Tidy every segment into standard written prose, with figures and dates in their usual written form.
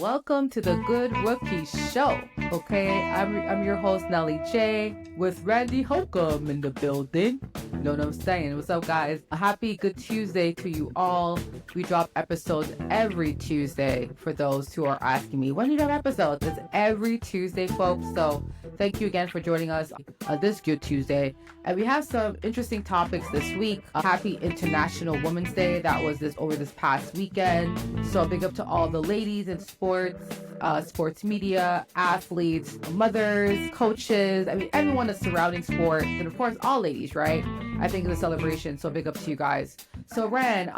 Welcome to the Good Rookie Show. Okay, I'm your host Nelly J with Randy Holcomb in the building. You know what I'm saying? What's up, guys? A happy Good Tuesday to you all. We drop episodes every Tuesday. For those who are asking me, when do you drop episodes? It's every Tuesday, folks. So thank you again for joining us this Good Tuesday. And we have some interesting topics this week. Happy International Women's Day. That was over this past weekend. So big up to all the ladies in sports, sports media, athletes, mothers, coaches. I mean, everyone that's surrounding sport. And of course, all ladies, right? I think it's a celebration. So big up to you guys. So Ran,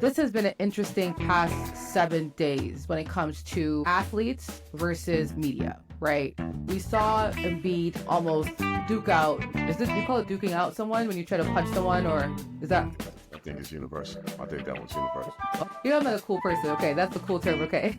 this has been an interesting past 7 days when it comes to athletes versus media. Right, we saw Embiid almost duke out. You call it duking out someone when you try to punch someone, or is that? I think it's universal. I think that one's universal. You're not a cool person. Okay, that's the cool term. Okay.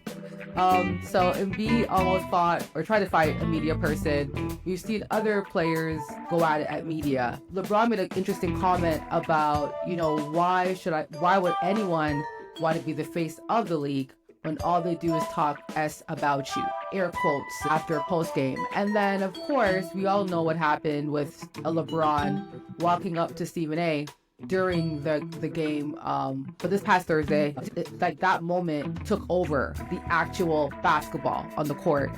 So Embiid almost fought or tried to fight a media person. We've seen other players go at it at media. LeBron made an interesting comment about, why would anyone want to be the face of the league when all they do is talk S about you, air quotes, after a post game. And then, of course, we all know what happened with LeBron walking up to Stephen A. during the game. But this past Thursday, that moment took over the actual basketball on the court.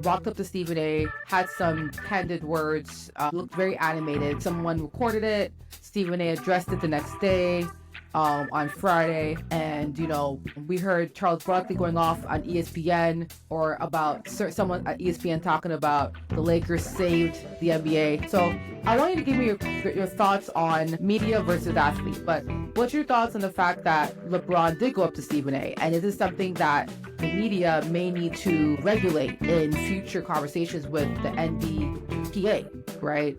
Walked up to Stephen A., had some candid words, looked very animated. Someone recorded it. Stephen A. addressed it the next day. On Friday, and we heard Charles Barkley going off on ESPN or about someone at ESPN talking about the Lakers saved the NBA. So I want you to give me your thoughts on media versus athlete, but what's your thoughts on the fact that LeBron did go up to Stephen A, and is this something that the media may need to regulate in future conversations with the NBPA, right?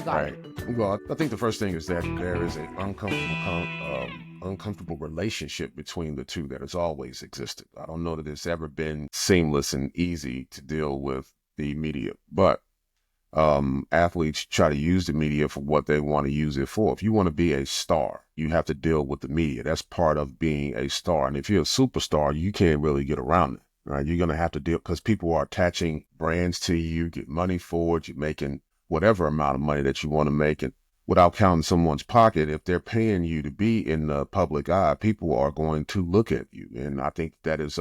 Right. Well, I think the first thing is that there is an uncomfortable relationship between the two that has always existed. I don't know that it's ever been seamless and easy to deal with the media, but athletes try to use the media for what they want to use it for. If you want to be a star, you have to deal with the media. That's part of being a star. And if you're a superstar, you can't really get around it, right? You're going to have to deal because people are attaching brands to you, get money for it, you're making whatever amount of money that you want to make, and without counting someone's pocket, if they're paying you to be in the public eye, people are going to look at you. And I think that is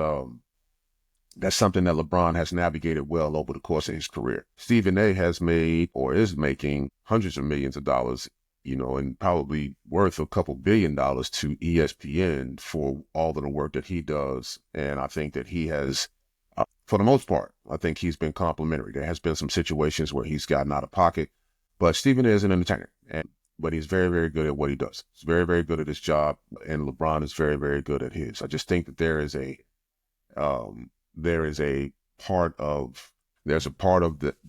that's something that LeBron has navigated well over the course of his career. Stephen A. has made or is making hundreds of millions of dollars, and probably worth a couple $1 billion to ESPN for all of the work that he does. And I think that he has, for the most part, I think he's been complimentary. There has been some situations where he's gotten out of pocket, but Stephen is an entertainer, but he's very, very good at what he does. He's very, very good at his job, and LeBron is very, very good at his. I just think that there's a part of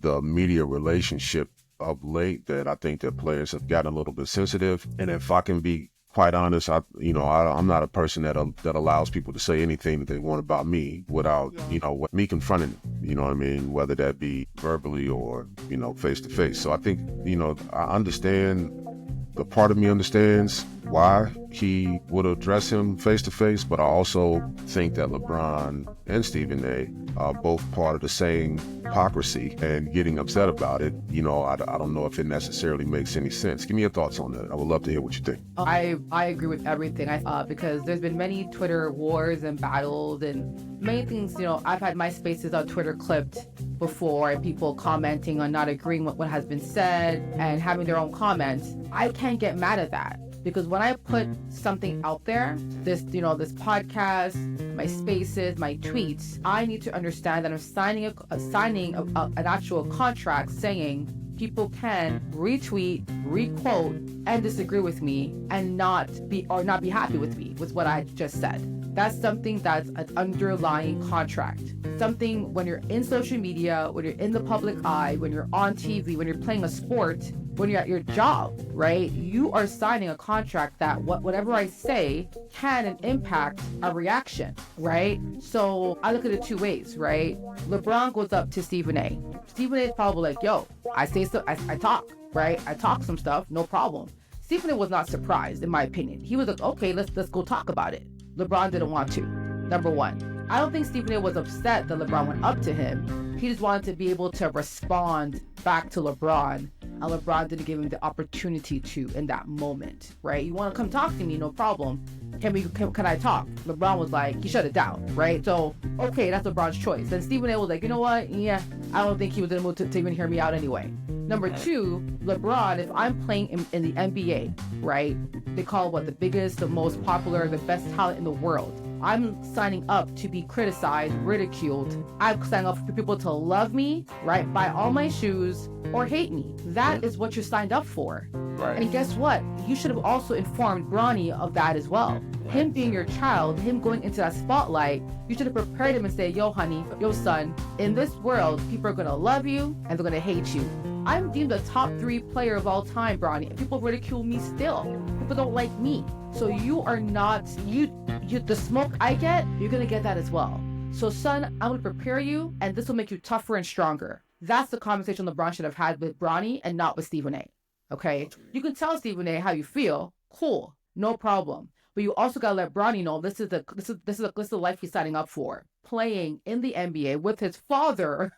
the media relationship of late that I think that players have gotten a little bit sensitive. And if I can be quite honest, I'm not a person that allows people to say anything that they want about me without, me confronting them, you know what I mean? Whether that be verbally or, face to face. So I think, I understand, the part of me understands why he would address him face to face, but I also think that LeBron and Stephen A. are both part of the same hypocrisy, and getting upset about it, I don't know if it necessarily makes any sense. Give me your thoughts on that. I would love to hear what you think. I agree with everything, because there's been many Twitter wars and battles and many things. I've had my spaces on Twitter clipped before, and people commenting on not agreeing with what has been said and having their own comments. I can't get mad at that, because when I put something out there, this podcast, my spaces, my tweets, I need to understand that I'm signing an actual contract saying people can retweet, requote, and disagree with me and not be happy with me with what I just said. That's something that's an underlying contract. Something when you're in social media, when you're in the public eye, when you're on TV, when you're playing a sport, when you're at your job, right? You are signing a contract that whatever I say can impact a reaction, right? So I look at it two ways, right? LeBron goes up to Stephen A. Stephen A is probably like, yo, I say so, I talk, right? I talk some stuff, no problem. Stephen A was not surprised, in my opinion. He was like, okay, let's go talk about it. LeBron didn't want to, number one. I don't think Stephen A was upset that LeBron went up to him. He just wanted to be able to respond back to LeBron, and LeBron didn't give him the opportunity to in that moment, right? You want to come talk to me, no problem. Can I talk? LeBron was like, he shut it down, right? So, okay, that's LeBron's choice. Then Stephen A was like, you know what? Yeah, I don't think he was in the mood to even hear me out anyway. Number two, LeBron, if I'm playing in the NBA, right? They call what the biggest, the most popular, the best talent in the world. I'm signing up to be criticized, ridiculed. I'm signing up for people to love me, right? Buy all my shoes or hate me. That is what you're signed up for. Right. And guess what? You should have also informed Bronny of that as well. Him being your child, him going into that spotlight, you should have prepared him and say, yo, honey, yo, son, in this world, people are going to love you and they're going to hate you. I'm deemed a top 3 player of all time, Bronny. People ridicule me still. People don't like me. So you are not, the smoke I get, you're going to get that as well. So son, I'm going to prepare you and this will make you tougher and stronger. That's the conversation LeBron should have had with Bronny and not with Stephen A. Okay? You can tell Stephen A how you feel. Cool. No problem. But you also got to let Bronny know this is the life he's signing up for. Playing in the NBA with his father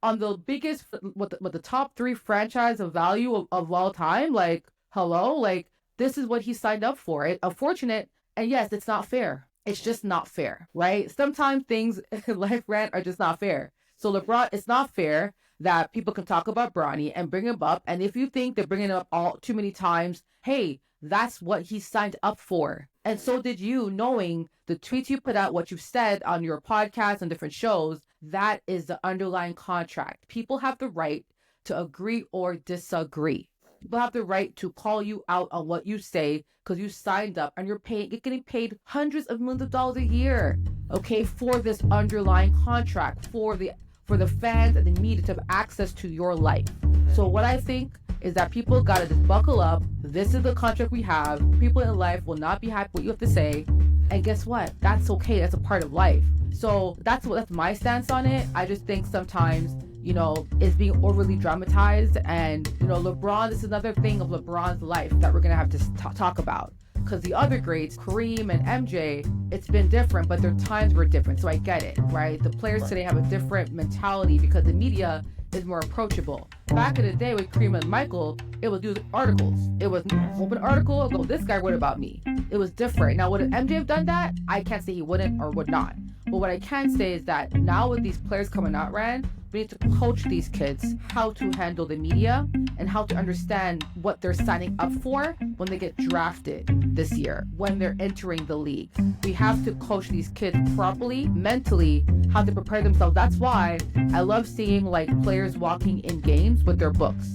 on the biggest, with the top 3 franchise of value of all time. Like, hello? Like, this is what he signed up for. Unfortunate. And yes, it's not fair. It's just not fair, right? Sometimes things in life, Rant, are just not fair. So LeBron, it's not fair that people can talk about Bronny and bring him up. And if you think they're bringing him up all too many times, hey, that's what he signed up for. And so did you, knowing the tweets you put out, what you've said on your podcast and different shows. That is the underlying contract. People have the right to agree or disagree. People have the right to call you out on what you say because you signed up and you're getting paid hundreds of millions of dollars a year, okay, for this underlying contract, for the fans and the media to have access to your life. So what I think is that people gotta just buckle up. This is the contract we have. People in life will not be happy with what you have to say. And guess what? That's okay. That's a part of life. So that's my stance on it. I just think sometimes, it's being overly dramatized. And, LeBron, this is another thing of LeBron's life that we're going to have to talk about. Because the other greats, Kareem and MJ, it's been different, but their times were different. So I get it, right? The players today have a different mentality because the media is more approachable. Back in the day with Kareem and Michael, it was using articles. It was open article, go, this guy wrote about me. It was different. Now, would MJ have done that? I can't say he wouldn't or would not. But what I can say is that now with these players coming out, Rand, we need to coach these kids how to handle the media and how to understand what they're signing up for when they get drafted this year, when they're entering the league. We have to coach these kids properly, mentally, how to prepare themselves. That's why I love seeing players walking in games with their books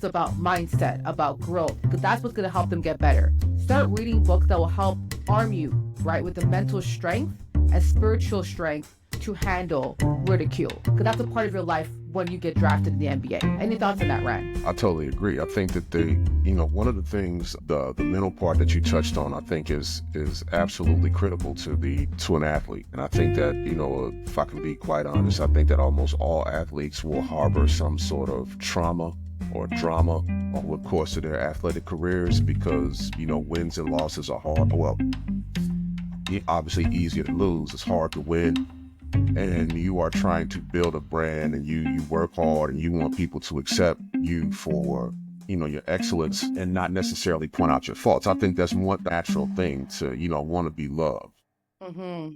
about mindset, about growth, because that's what's going to help them get better. Start reading books that will help arm you, right, with the mental strength and spiritual strength to handle ridicule, because that's a part of your life when you get drafted in the NBA. Any thoughts on that, Rand? I totally agree. I think that one of the things, the mental part that you touched on, I think is absolutely critical to an athlete. And I think that, if I can be quite honest, I think that almost all athletes will harbor some sort of trauma or drama over the course of their athletic careers because, wins and losses are hard. Well, obviously easier to lose. It's hard to win. And you are trying to build a brand and you work hard and you want people to accept you for, your excellence and not necessarily point out your faults. I think that's one natural thing to, want to be loved. Mm-hmm.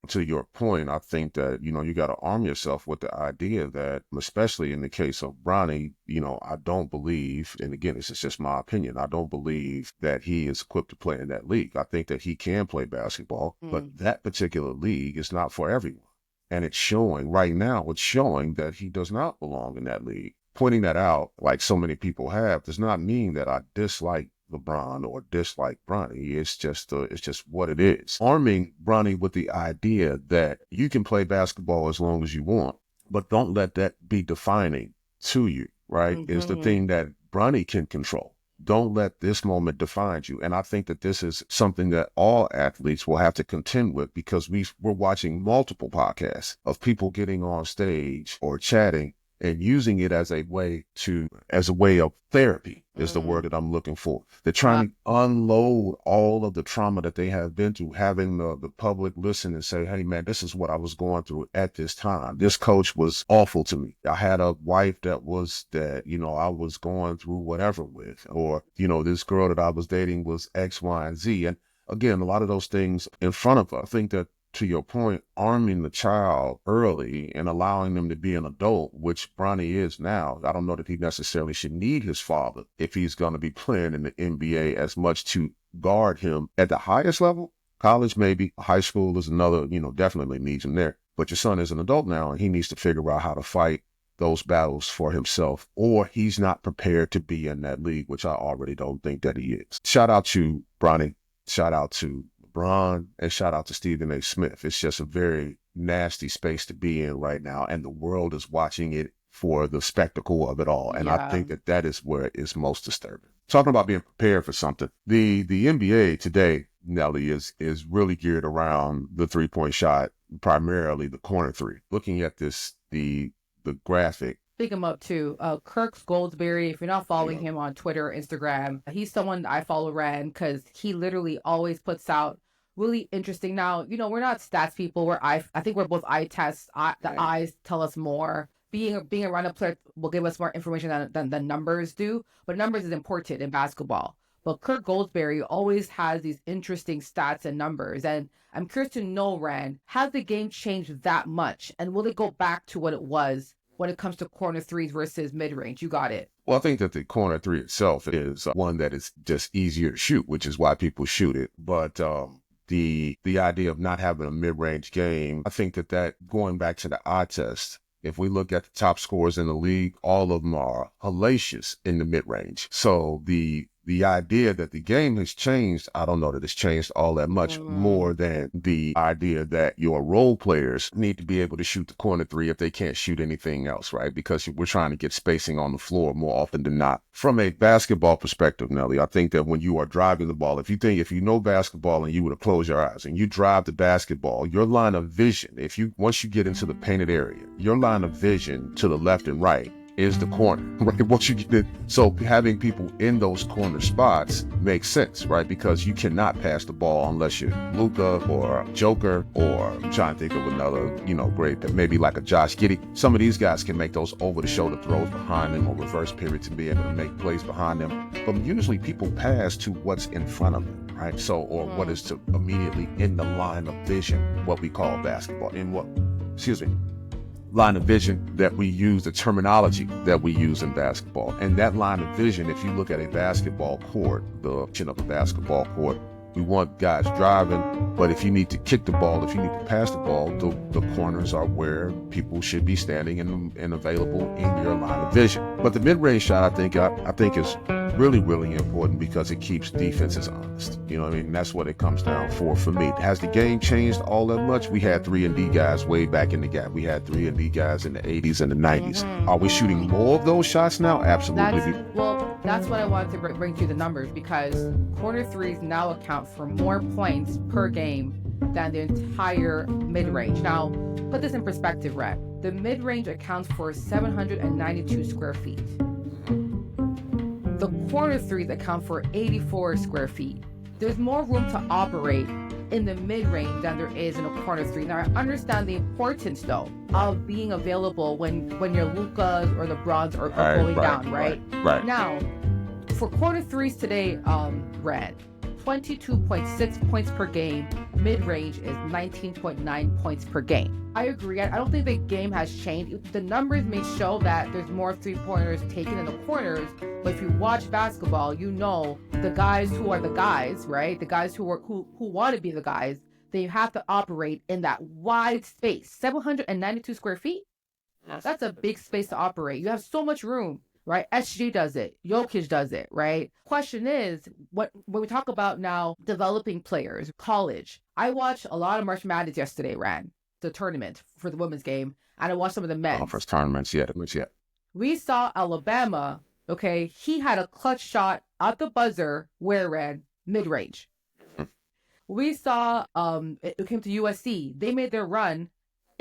To your point, I think that, you got to arm yourself with the idea that, especially in the case of Bronny, I don't believe, and again, this is just my opinion, I don't believe that he is equipped to play in that league. I think that he can play basketball, but that particular league is not for everyone. And it's showing right now, that he does not belong in that league. Pointing that out, like so many people have, does not mean that I dislike LeBron or dislike Bronny. It's just what it is. Arming Bronny with the idea that you can play basketball as long as you want, but don't let that be defining to you, right? Mm-hmm. Is the thing that Bronny can control. Don't let this moment define you. And I think that this is something that all athletes will have to contend with because we're watching multiple podcasts of people getting on stage or chatting and using it as a way of therapy is the word that I'm looking for. They're trying to unload all of the trauma that they have been through, having the public listen and say, hey man, this is what I was going through at this time. This coach was awful to me. I had a wife that I was going through whatever with, or, this girl that I was dating was X, Y, and Z. And again, a lot of those things in front of us. I think that, to your point, arming the child early and allowing them to be an adult, which Bronny is now. I don't know that he necessarily should need his father if he's going to be playing in the NBA as much to guard him at the highest level. College, maybe. High school is another, definitely needs him there. But your son is an adult now, and he needs to figure out how to fight those battles for himself, or he's not prepared to be in that league, which I already don't think that he is. Shout out to Bronny. Shout out to LeBron, and shout out to Stephen A. Smith. It's just a very nasty space to be in right now, and the world is watching it for the spectacle of it all. And I think that is where it is most disturbing. Talking about being prepared for something, the NBA today, Nelly, is really geared around the 3-point shot, primarily the corner three. Looking at the graphic. Pick him up too. Kirk Goldsberry, if you're not following him on Twitter or Instagram, he's someone I follow, Rand, because he literally always puts out really interesting. Now, we're not stats people. I think we're both eye tests. The eyes tell us more. Being around a player will give us more information than the numbers do, but numbers is important in basketball. But Kirk Goldsberry always has these interesting stats and numbers. And I'm curious to know, Rand, has the game changed that much? And will it go back to what it was when it comes to corner threes versus mid-range? You got it. Well, I think that the corner three itself is one that is just easier to shoot, which is why people shoot it. But the idea of not having a mid-range game, I think that going back to the eye test, if we look at the top scorers in the league, all of them are hellacious in the mid-range. So the idea that the game has changed, I don't know that it's changed all that much more than the idea that your role players need to be able to shoot the corner three if they can't shoot anything else, right? Because we're trying to get spacing on the floor more often than not. From a basketball perspective, Nelly, I think that when you are driving the ball, if you know basketball and you were to close your eyes and you drive the basketball, your line of vision, once you get into the painted area, your line of vision to the left and right is the corner, right? Once you get it, so having people in those corner spots makes sense, right? Because you cannot pass the ball unless you're Luka or Joker, or I'm trying to think of another, great, maybe like a Josh Giddey. Some of these guys can make those over-the-shoulder throws behind them or reverse pivots and be able to make plays behind them. But usually people pass to what's in front of them, right? So, or what is to immediately in the line of vision, what we call basketball, line of vision that we use, the terminology that we use in basketball. And that line of vision, if you look at a basketball court, the chin of a basketball court, we want guys driving, but if you need to kick the ball, if you need to pass the ball, the corners are where people should be standing and available in your line of vision. But the mid-range shot, I think is really, really important because it keeps defenses honest. You know what I mean? That's what it comes down for me. Has the game changed all that much? We had 3-and-D guys way back in the gap. We had 3-and-D guys in the 80s and the 90s. Are we shooting more of those shots now? Absolutely. That's what I wanted to bring to the numbers, because corner threes now account for more points per game than the entire mid-range. Now, put this in perspective, Red. The mid-range accounts for 792 square feet. The corner threes account for 84 square feet. There's more room to operate in the mid-range than there is in a corner three. Now, I understand the importance, though, of being available when your Lukas or LeBrons are going down, right? Now, for corner threes today, Red, 22.6 points per game. Mid-range is 19.9 points per game. I agree. I don't think the game has changed. The numbers may show that there's more three-pointers taken in the corners, but if you watch basketball, the guys who are the guys, right? The guys who want to be the guys, they have to operate in that wide space. 792 square feet? That's a big space to operate. You have so much room. Right? SG does it. Jokic does it, right? Question is, when we talk about now developing players, college, I watched a lot of March Madness yesterday, the tournament for the women's game, and I watched some of the men's. Conference tournaments, yeah. We saw Alabama, okay, he had a clutch shot at the buzzer where ran mid-range. We saw, it came to USC. They made their run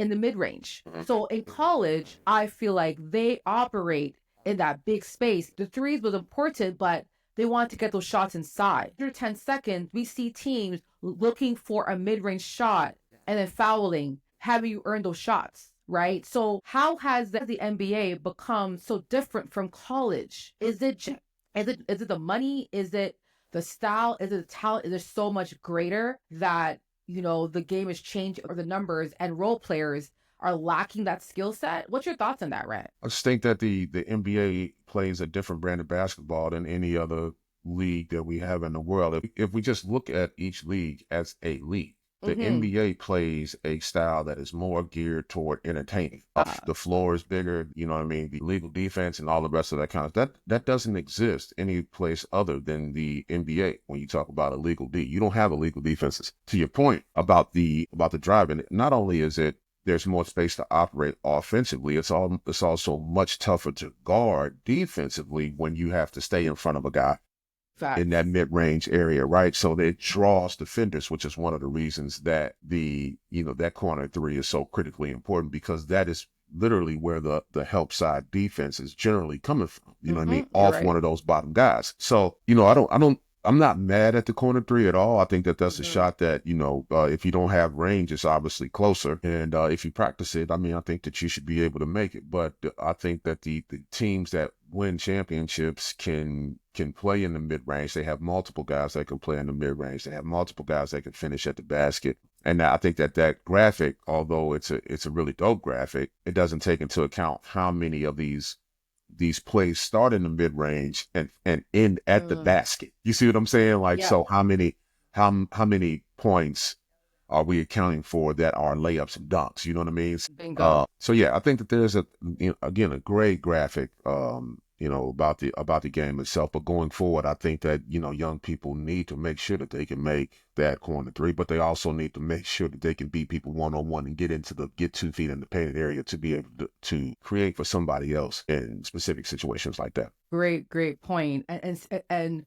in the mid-range. Mhm. So in college, I feel like they operate in that big space. The threes was important, but they want to get those shots inside. After 10 seconds, we see teams looking for a mid-range shot and then fouling, having you earn those shots, right? So how has the NBA become so different from college? Is it the money? Is it the style? Is it the talent? Is it so much greater that, the game has changed, or the numbers and role players are lacking that skill set? What's your thoughts on that, Rhett? I just think that the NBA plays a different brand of basketball than any other league that we have in the world. If we just look at each league as a league, the NBA plays a style that is more geared toward entertaining. The floor is bigger, you know what I mean? The legal defense and all the rest of that kind of that doesn't exist any place other than the NBA. When you talk about a legal D, you don't have illegal defenses. To your point about the driving, not only is it there's more space to operate offensively, it's also much tougher to guard defensively when you have to stay in front of a guy in that mid-range area, right? So it draws defenders, which is one of the reasons that that corner three is so critically important, because that is literally where the help side defense is generally coming from. You know what I mean? Off one of those bottom guys. So, I'm not mad at the corner three at all. I think that that's a shot that, if you don't have range, it's obviously closer. And if you practice it, I think that you should be able to make it. But I think that the teams that win championships can play in the mid-range. They have multiple guys that can play in the mid-range. They have multiple guys that can finish at the basket. And I think that graphic, although it's a really dope graphic, it doesn't take into account how many of these plays start in the mid-range and end at the basket. You see what I'm saying? Like, so how many points are we accounting for that are layups and dunks? You know what I mean? Bingo. So yeah, I think that there's a great graphic, about the game itself. But going forward, I think that, young people need to make sure that they can make that corner three, but they also need to make sure that they can beat people one-on-one and get 2 feet in the painted area to be able to create for somebody else in specific situations like that. Great point. And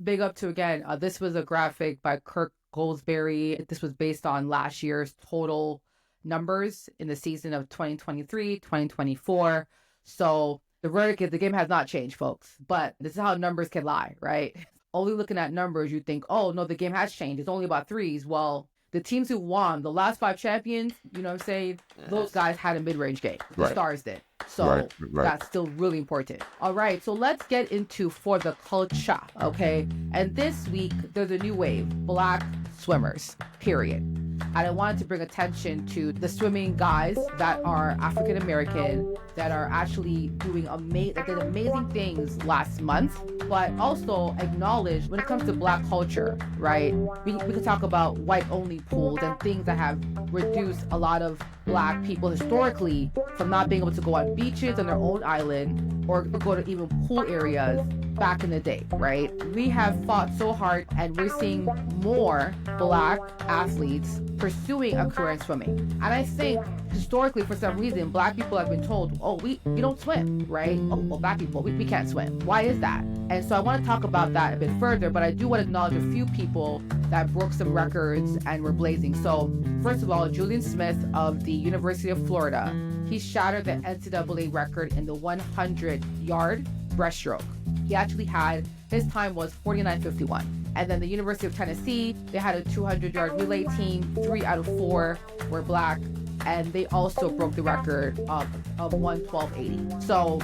big up to, again, this was a graphic by Kirk Goldsberry. This was based on last year's total numbers in the season of 2023, 2024. So the verdict is the game has not changed, folks. But this is how numbers can lie, right? Only looking at numbers, you think, oh, no, the game has changed. It's only about threes. Well, the teams who won, the last 5 champions, you know what I'm saying? Those guys had a mid-range game. The Stars did. So that's still really important. All right, so let's get into for the culture, okay? And this week, there's a new wave, Black swimmers, period. And I wanted to bring attention to the swimming guys that are African American, that are actually doing amazing things last month, but also acknowledge when it comes to Black culture, right? We can talk about white-only pools and things that have reduced a lot of Black people historically from not being able to go on beaches on their own island or go to even pool areas back in the day, right? We have fought so hard, and we're seeing more Black athletes pursuing a career in swimming. And I think historically, for some reason, Black people have been told, oh, you don't swim, right? Oh, well, Black people, we can't swim. Why is that? And so I want to talk about that a bit further, but I do want to acknowledge a few people that broke some records and were blazing. So first of all, Julian Smith of the University of Florida, he shattered the NCAA record in the 100-yard breaststroke. He actually his time was 49.51. And then the University of Tennessee, they had a 200-yard relay team. 3 out of 4 were Black, and they also broke the record of 112.80. So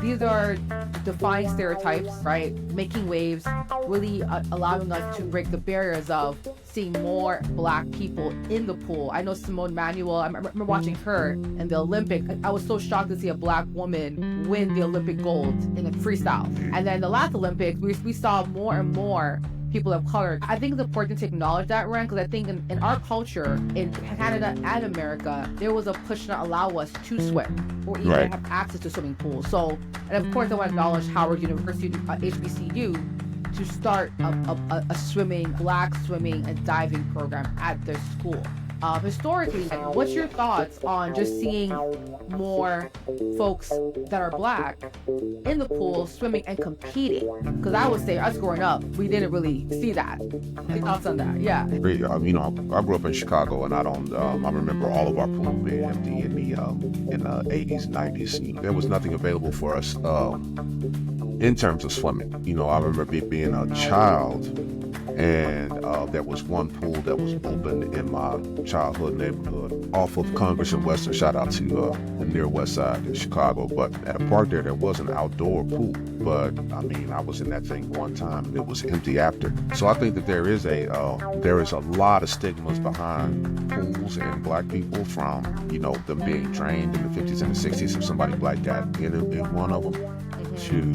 these are defying stereotypes, right? Making waves, really allowing us to break the barriers of seeing more Black people in the pool. I know Simone Manuel, I remember watching her in the Olympic. I was so shocked to see a Black woman win the Olympic gold in the freestyle. And then the last Olympics, we saw more and more people of color. I think it's important to acknowledge that, Ren, because I think in our culture, in Canada and America, there was a push to allow us to swim or even have access to swimming pools. So, and of course, I want to acknowledge Howard University, HBCU, to start a Black swimming and diving program at their school. historically, what's your thoughts on just seeing more folks that are Black in the pool swimming and competing? Because I would say us growing up, we didn't really see that. Your thoughts on that? Yeah. I grew up in Chicago, and I don't. I remember all of our pools being empty in the 80s, 90s. There was nothing available for us in terms of swimming. I remember being a child, and there was one pool that was open in my childhood neighborhood off of Congress and Western. Shout out to the near west side in Chicago. But at a park there was an outdoor pool. But I was in that thing one time, and it was empty after. So I think that there is a lot of stigmas behind pools and Black people, from them being drained in the 50s and the 60s if somebody Black got in one of them, to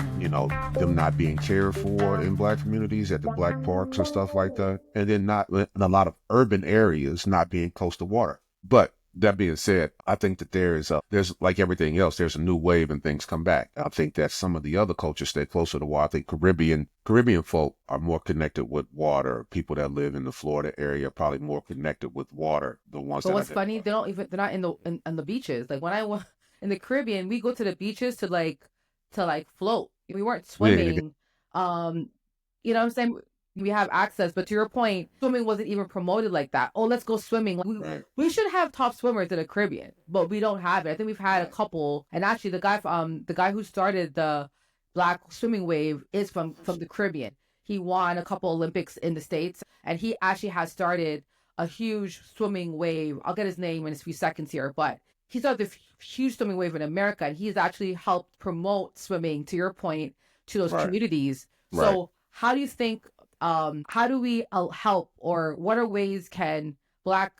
them not being cared for in Black communities at the Black parks and stuff like that, and then not in a lot of urban areas not being close to water. But that being said, I think that there's like everything else, there's a new wave and things come back. I think that some of the other cultures stay closer to water. I think Caribbean folk are more connected with water. People that live in the Florida area are probably more connected with water. The ones. But what's funny, they're not in the beaches. Like when I was in the Caribbean, we go to the beaches to float. We weren't swimming. You know what I'm saying? We have access, but to your point, swimming wasn't even promoted like that. Oh, let's go swimming. We should have top swimmers in the Caribbean, but we don't have it. I think we've had a couple, and actually the guy who started the Black swimming wave is from the Caribbean. He won a couple Olympics in the States, and he actually has started a huge swimming wave. I'll get his name in a few seconds here, but he started this huge swimming wave in America, and he's actually helped promote swimming, to your point, to those communities. So how do you think, how do we help, or what are ways can Black,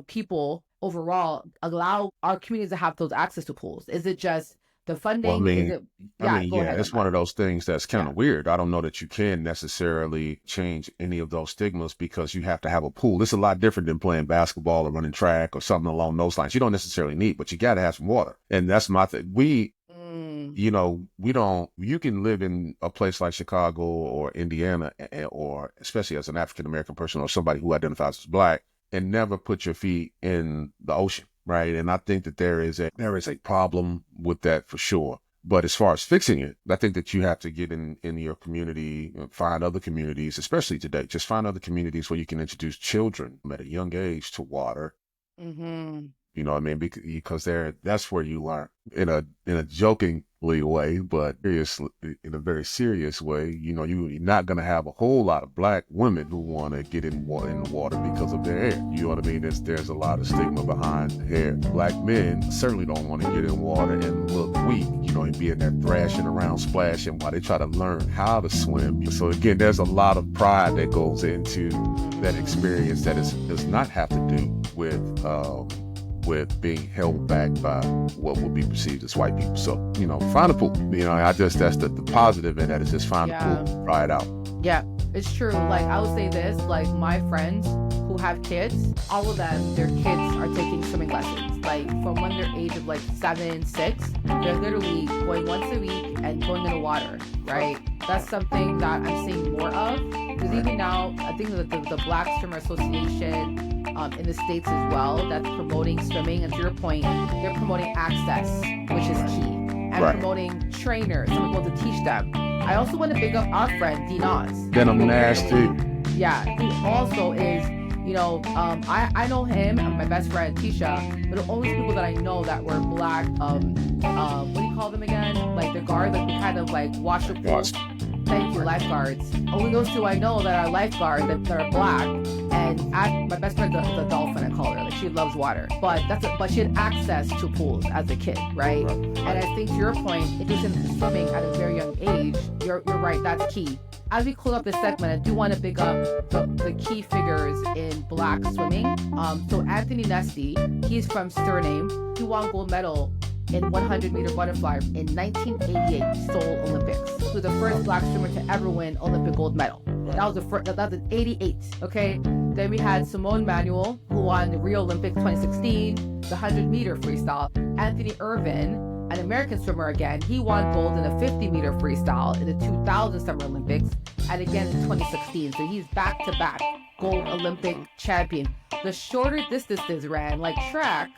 people overall allow our communities to have those access to pools? Is it just the funding? It's one of those things that's kind of weird. I don't know that you can necessarily change any of those stigmas because you have to have a pool. It's a lot different than playing basketball or running track or something along those lines. You don't necessarily need, but you got to have some water. And that's my thing. You can live in a place like Chicago or Indiana, or especially as an African-American person or somebody who identifies as Black, and never put your feet in the ocean. Right. And I think that there is a problem with that for sure. But as far as fixing it, I think that you have to get in your community, find other communities, especially today, just find other communities where you can introduce children at a young age to water. Mm-hmm. You know what I mean? Because that's where you learn in a jokingly way, but in a very serious way. You're not going to have a whole lot of Black women who want to get in the water because of their hair. You know what I mean? There's a lot of stigma behind hair. Black men certainly don't want to get in water and look weak, and be in there thrashing around, splashing while they try to learn how to swim. So again, there's a lot of pride that goes into that experience that does not have to do with being held back by what would be perceived as white people. So, find a pool. That's the positive in that is just find a pool, try it out. Yeah, it's true. Like, I would say this, like my friends who have kids, all of them, their kids are taking swimming lessons. Like from when they're age of 7, 6, they're literally going once a week and going in the water, right? That's something that I'm seeing more of. Because even now, I think that the Black Swimmer Association in the States as well, that's promoting swimming. And to your point, they're promoting access, which is key. And promoting trainers, someone to teach them. I also want to big up our friend, Dinas. Then I'm nasty. Yeah, he also is, I know him and my best friend, Tisha, but the only people that I know that were Black, what do you call them again? Like the guards, like we kind of watch the pool. Thank you, lifeguards. Only those two I know that are lifeguards that are Black. And my best friend is a dolphin, I call her. Like she loves water. But she had access to pools as a kid, right? And I think to your point, introducing swimming at a very young age, you're right, that's key. As we close up this segment, I do want to big up the key figures in Black swimming. So Anthony Nesty, he's from Suriname. He won gold medal in 100-meter butterfly in 1988 Seoul Olympics. He was the first Black swimmer to ever win Olympic gold medal. That was in 88, okay? Then we had Simone Manuel, who won the Rio Olympics 2016, the 100-meter freestyle. Anthony Irvin an American swimmer again. He won gold in the 50-meter freestyle in the 2000 Summer Olympics and again in 2016. So he's back-to-back gold Olympic champion. The shorter distances ran, like track,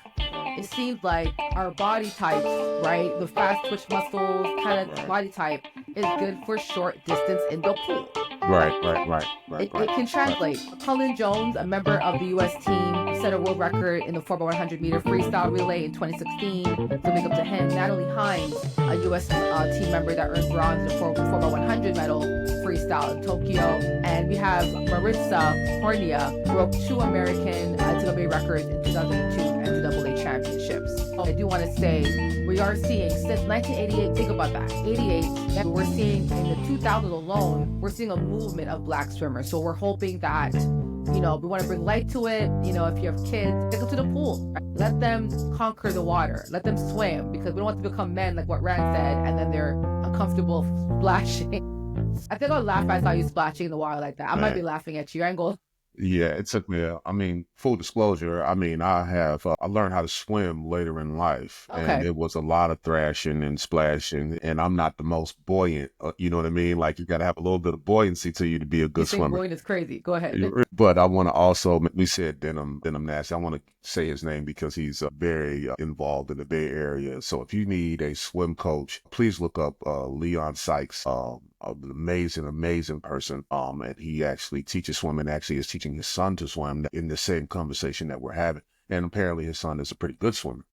it seems like our body types, right? The fast twitch muscles kind of body type is good for short distance in the pool. Right. It can translate. Cullen Jones, a member of the U.S. team, set a world record in the 4x100-meter freestyle relay in 2016. So big up to him. Natalie Hines, a U.S. team member that earned bronze in the 4x100 medal freestyle in Tokyo. And we have Maritza Hornia, who broke 2 American NCAA records in 2002 NCAA championships. I do want to say we are seeing since 1988, think about that, 88, and we're seeing in the 2000s alone, we're seeing a movement of black swimmers. So we're hoping that, we want to bring light to it. If you have kids, take them to the pool. Right? Let them conquer the water. Let them swim, because we don't want to become men, like what Rand said, and then they're uncomfortable splashing. I think I'll laugh if I saw you splashing in the water like that. I might be laughing at you. I ain't gonna. Yeah, it took me, full disclosure, I learned how to swim later in life. Okay. And it was a lot of thrashing and splashing, and I'm not the most buoyant, you know what I mean? Like, you got to have a little bit of buoyancy to you to be a good swimmer. Buoyant is crazy. Go ahead. But I want to also, we said Denim Nasty. I want to say his name because he's very involved in the Bay Area. So if you need a swim coach, please look up Leon Sykes, an amazing person. And he actually teaches swimming, actually is teaching his son to swim in the same conversation that we're having. And apparently his son is a pretty good swimmer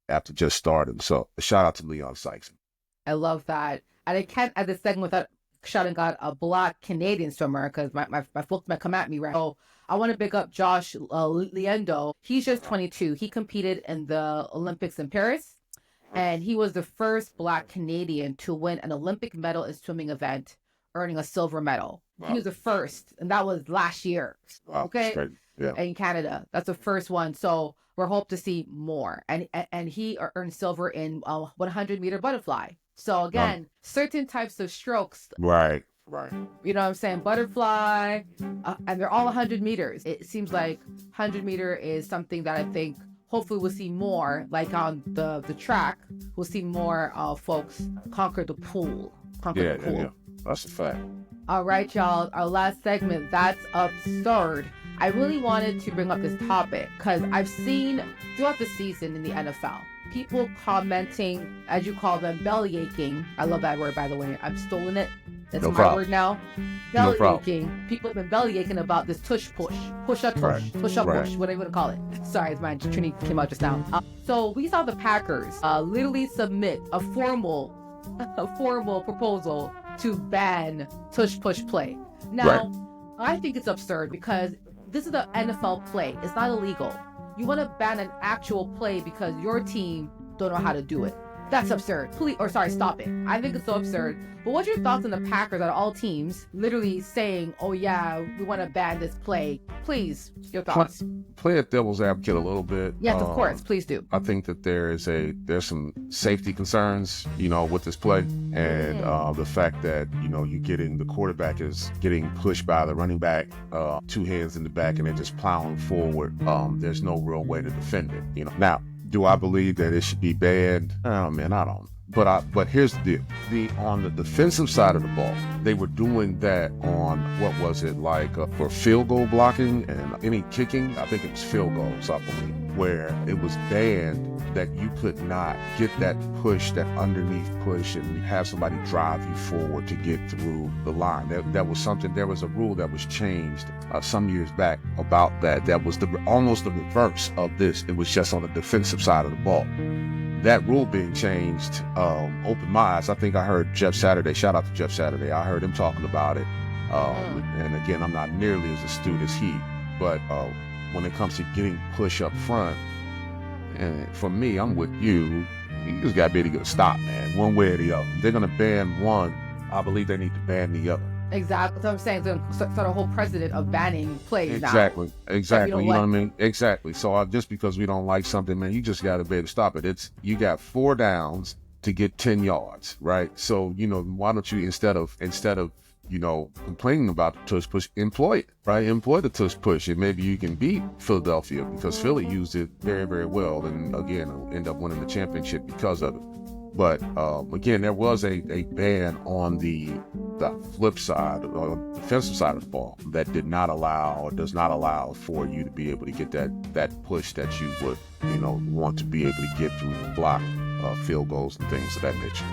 after just starting. So a shout out to Leon Sykes. I love that. And I can't add this segment without shouting out a Black Canadian swimmer, because my folks might come at me, right? So I want to pick up Josh Liendo. He's just 22. He competed in the Olympics in Paris, and he was the first Black Canadian to win an Olympic medal in swimming event, earning a silver medal. Wow. He was the first, and that was last year. Wow. Okay, yeah. In Canada, that's the first one. So we're hope to see more. And he earned silver in 100-meter butterfly. So again, certain types of strokes. Right. You know what I'm saying? Butterfly, and they're all 100 meters. It seems like 100-meter is something that I think hopefully we'll see more, like on the track, we'll see more folks conquer the pool. Yeah. That's a fact. All right, y'all. Our last segment, That's Absurd. I really wanted to bring up this topic because I've seen throughout the season in the NFL, people commenting, as you call them, belly aching. I love that word, by the way. I've stolen it. That's my word now. Belly aching. People have been belly aching about this tush push. Push up push. Push up push. Whatever you want to call it. Sorry, my Trinity came out just now. So we saw the Packers literally submit a formal proposal to ban tush push play. Now, I think it's absurd because this is the NFL play. It's not illegal. You want to ban an actual play because your team don't know how to do it. That's absurd. Stop it. I think it's so absurd. But what's your thoughts on the Packers out of all teams literally saying, oh yeah, we want to ban this play? Please, your thoughts. Play at devil's advocate a little bit. Yes, of course. Please do. I think that there's some safety concerns, with this play. And the fact that, the quarterback is getting pushed by the running back, 2 hands in the back, and they're just plowing forward. There's no real way to defend it, Now, do I believe that it should be banned? Oh man, I don't. But here's the deal. On the defensive side of the ball, they were doing that on, what was it, like for field goal blocking and any kicking? I think it was field goals, I believe, where it was banned that you could not get that push, that underneath push, and have somebody drive you forward to get through the line. That was something, there was a rule that was changed some years back about that. That was almost the reverse of this. It was just on the defensive side of the ball. That rule being changed opened my eyes. I think I heard Jeff Saturday, shout out to Jeff Saturday, I heard him talking about it. And again, I'm not nearly as astute as he, but when it comes to getting push up front, and for me, I'm with you, you just got to be able to stop, man, one way or the other. They're going to ban one, I believe they need to ban the other. Exactly. That's what I'm saying. So start a whole precedent of banning plays Exactly. now. Exactly. You know what I mean? Exactly. So just because we don't like something, man, you just got to be able to stop it. You got 4 downs to get 10 yards, right? So, why don't you, instead of complaining about the tush push, employ it, right? Employ the tush push, and maybe you can beat Philadelphia, because Philly used it very, very well, and again, end up winning the championship because of it. But again, there was a ban on the flip side, or defensive side of the ball, that does not allow for you to be able to get that push that you would want to be able to get through block field goals and things of that nature.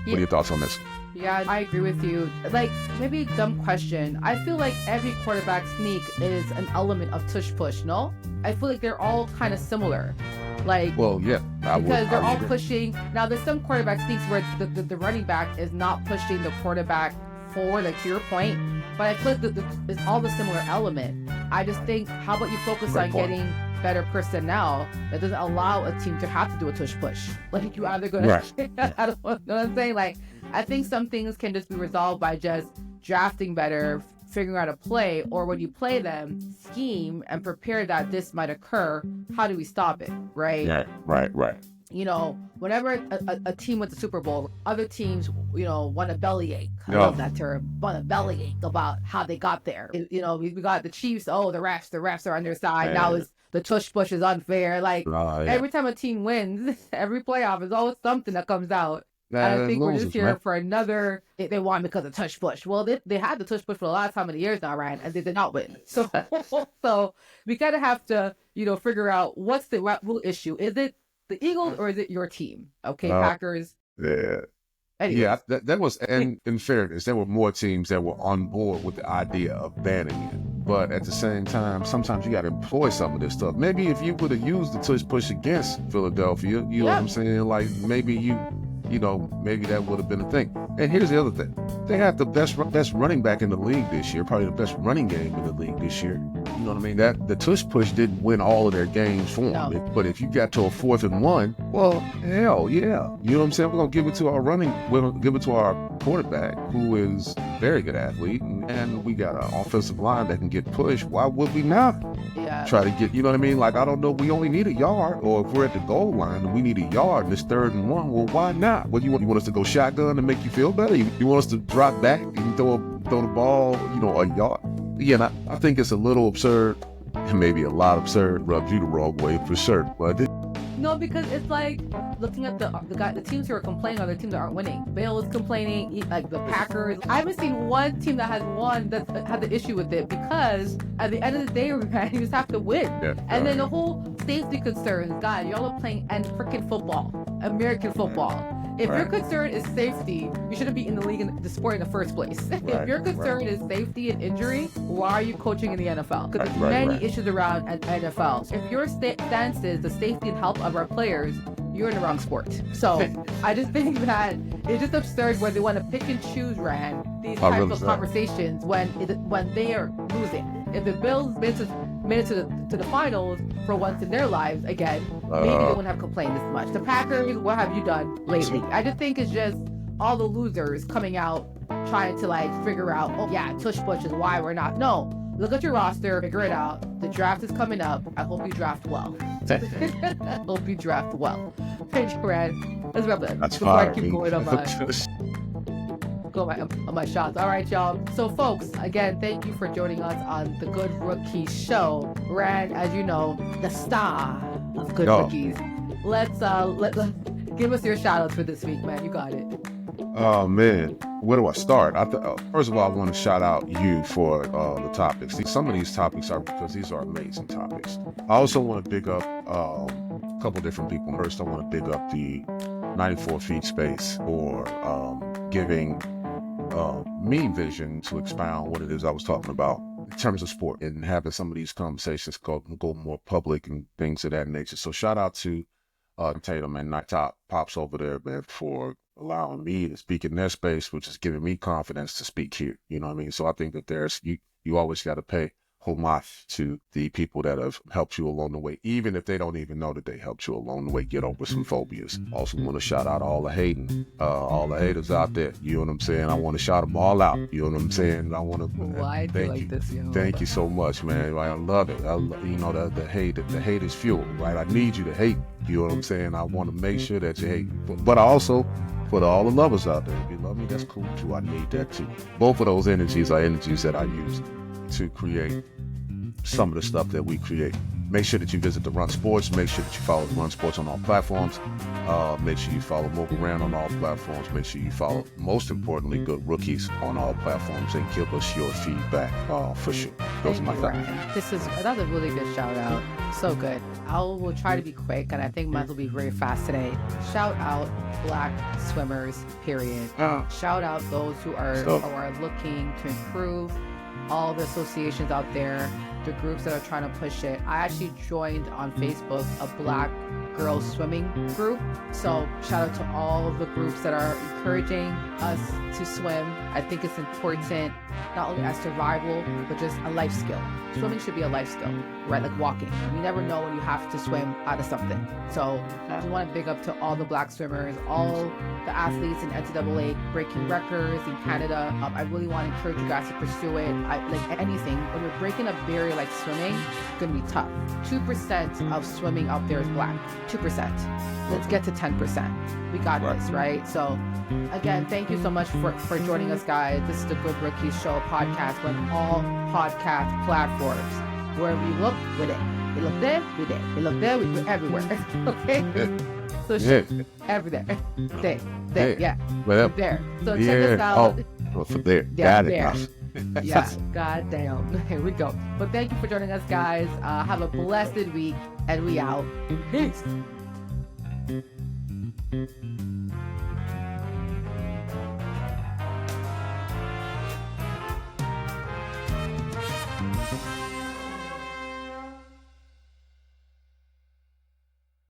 What are your thoughts on this? Yeah, I agree with you. Like, maybe a dumb question. I feel like every quarterback sneak is an element of tush push, no? I feel like they're all kind of similar. Like, well, yeah, because they're all pushing. Now, there's some quarterback sneaks where the running back is not pushing the quarterback forward, like to your point. But I feel like it's all the similar element. I just think, how about you focus on getting better personnel that doesn't allow a team to have to do a tush push? Like, you either going to, I don't know what I'm saying? Like, I think some things can just be resolved by just drafting better, figuring out a play, or when you play them, scheme and prepare that this might occur. How do we stop it? Right. Whenever a team went to the Super Bowl, other teams, want a bellyache. I love that term. Want a bellyache about how they got there. We got the Chiefs. Oh, the refs are on their side. Man. Now the tush push is unfair. Like, every time a team wins, every playoff is always something that comes out. I think we're just here for another. They won because of tush push. Well, they had the tush push for a lot of time of the years now, Ryan, and they did not win. So we kind of have to, figure out what's the real issue. Is it the Eagles or is it your team? Okay, Packers. Yeah. Anyways. Yeah, that was, and in fairness, there were more teams that were on board with the idea of banning it. But at the same time, sometimes you got to employ some of this stuff. Maybe if you would have used the tush push against Philadelphia, know what I'm saying? Like, maybe maybe that would have been a thing. And here's the other thing. They have the best running back in the league this year, probably the best running game in the league this year. You know what I mean? That the tush push didn't win all of their games for them. But if you got to a 4th and 1, well, hell yeah. You know what I'm saying? We're going to give it to our quarterback, who is a very good athlete, and we got an offensive line that can get pushed. Why would we not try to get, you know what I mean? Like, I don't know, we only need a yard, or if we're at the goal line and we need a yard and it's 3rd and 1, well, why not? What, you want us to go shotgun and make you feel better? You want us to drop back and throw the ball, a yard? Again, I think it's a little absurd, and maybe a lot absurd, rubs you the wrong way for sure. But no, because it's like looking at the teams who are complaining are the teams that aren't winning. Bale is complaining, like the Packers. I haven't seen one team that has won that had the issue with it, because at the end of the day, you just have to win. And then the whole safety concerns, God, y'all are playing freaking football, American football. If your concern is safety, you shouldn't be in the league in the sport in the first place. If your concern is safety and injury, why are you coaching in the NFL? Because there's many issues around at NFL. If your stance is the safety and health of our players, you're in the wrong sport. So I just think that it's just absurd where they want to pick and choose, these types of conversations when they are losing. If the Bills made it to the finals for once in their lives again, maybe they wouldn't have complained this much. The Packers, what have you done lately? I just think it's just all the losers coming out trying to figure out, tush push is why we're not. No, look at your roster, figure it out. The draft is coming up. I hope you draft well. Hope you draft well. Thanks, Ryan. Let's wrap it. That's before fine. I keep going on my shots. All right, y'all. So, folks, again, thank you for joining us on the Good Rookies show. Rand, as you know, the star of Good Rookies. Let's give us your shout outs for this week, man. You got it. Oh man, where do I start? First of all, I want to shout out you for the topics. Some of these topics are because these are amazing topics. I also want to big up a couple different people. First, I want to big up the 94 Feet Space for giving me vision to expound what it is I was talking about in terms of sport, and having some of these conversations go more public and things of that nature. So shout out to Tatum and Night Top Pops over there, man, for allowing me to speak in their space, which is giving me confidence to speak here. You know what I mean? So I think that you always got to pay homage to the people that have helped you along the way, even if they don't even know that they helped you along the way get over some phobias. Also want to shout out all the haters out there. You know what I'm saying? I want to shout them all out. You know what I'm saying? I want to thank you so much, man. I love it. The hate is fuel, right? I need you to hate. You know what I'm saying? I want to make sure that you hate, but I also for all the lovers out there. If you love me, that's cool too. I need that too. Both of those energies are energies that I use to create some of the stuff that we create. Make sure that you visit the Run Sports. Make sure that you follow the Run Sports on all platforms. Make sure you follow Mobile Round on all platforms. Make sure you follow, most importantly, Good Rookies on all platforms, and give us your feedback for sure. Those are my thoughts. This is another really good shout out. So good. I will try to be quick, and I think mine will be very fast today. Shout out Black swimmers, period. Shout out those who are looking to improve. All the associations out there, the groups that are trying to push it. I actually joined on Facebook a Black girls swimming group. So shout out to all of the groups that are encouraging us to swim. I think it's important, not only as survival, but just a life skill. Swimming should be a life skill, right? Like walking. You never know when you have to swim out of something. So I just want to big up to all the Black swimmers, all the athletes in NCAA breaking records in Canada. I really want to encourage you guys to pursue it. Like anything, when you're breaking a barrier like swimming, it's going to be tough. 2% of swimming out there is Black. 2%. Let's get to 10%. We got this, right? So again, thank you so much for joining us, guys. This is the Good Rookies Show podcast on all podcast platforms. Wherever you look, we're there. We look there, we're there. We look there, we're everywhere. Okay? So everywhere. There, yeah. Well, there. So check us out. Oh, for there. Yeah, got there. it. Yeah, goddamn. Here we go. But thank you for joining us, guys. Have a blessed week, and we out. Peace.